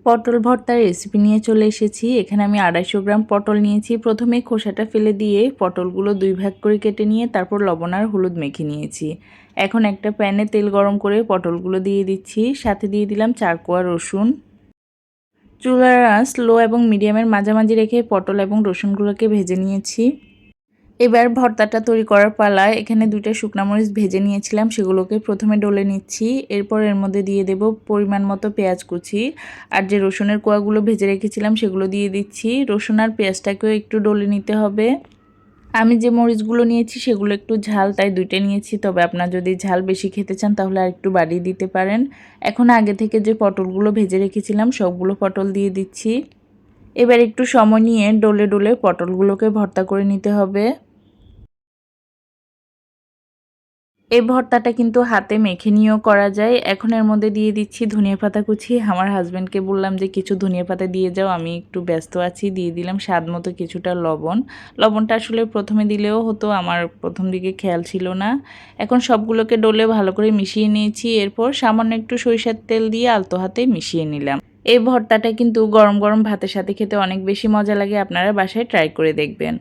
পটল ভর্তার রেসিপি নিয়ে চলে এসেছি। এখানে আমি 250 গ্রাম পটল নিয়েছি। প্রথমে খোসাটা ফেলে দিয়ে পটলগুলো 2 ভাগ করে কেটে নিয়ে তারপর লবণ আর হলুদ মেখে নিয়েছি। এখন একটা প্যানে তেল গরম করে পটলগুলো দিয়ে দিচ্ছি। সাথে দিয়ে দিলাম 4 কোয়া রসুন। চুলার আঁচ লো এবং মিডিয়ামের মাঝামাঝি রেখে পটল এবং রসুনগুলোকে ভেজে নিয়েছি। এবার ভর্তাটা তৈরি করার পালা। এখানে 2টা শুকনা মরিচ ভেজে নিয়েছিলাম, সেগুলোকে প্রথমে ডলে নিচ্ছি। এরপর এর মধ্যে দিয়ে দেব পরিমাণ মতো পেঁয়াজ কুচি, আর যে রসুনের কোয়াগুলো ভেজে রেখেছিলাম সেগুলো দিয়ে দিচ্ছি। রসুন আর পেঁয়াজটাকেও একটু ডলে নিতে হবে। আমি যে মরিচগুলো নিয়েছি সেগুলো একটু ঝাল, তাই 2টা নিয়েছি। তবে আপনারা যদি ঝাল বেশি খেতে চান তাহলে আর একটু বাড়িয়ে দিতে পারেন। এখন আগে থেকে যে পটলগুলো ভেজে রেখেছিলাম সবগুলো পটল দিয়ে দিচ্ছি। এবার একটু সময় নিয়ে ডলে ডলে পটলগুলোকে ভর্তা করে নিতে হবে। এই ভর্তাটা কিন্তু হাতে মেখে নিয়েও করা যায়। এখন এর মধ্যে দিয়ে দিচ্ছি ধনিয়া পাতা কুচি। আমার হাজব্যান্ডকে বললাম যে কিছু ধনিয়া পাতা দিয়ে যাও, আমি একটু ব্যস্ত আছি। দিয়ে দিলাম স্বাদ মতো কিছুটা লবণ। লবণটা আসলে প্রথমে দিলেও হতো, আমার প্রথম দিকে খেয়াল ছিল না। এখন সবগুলোকে ডলে ভালো করে মিশিয়ে নিয়েছি। এরপর সামান্য একটু সরিষার তেল দিয়ে আলতো হাতে মিশিয়ে নিলাম। এই ভর্তাটা কিন্তু গরম গরম ভাতের সাথে খেতে অনেক বেশি মজা লাগে। আপনারা বাসায় ট্রাই করে দেখবেন।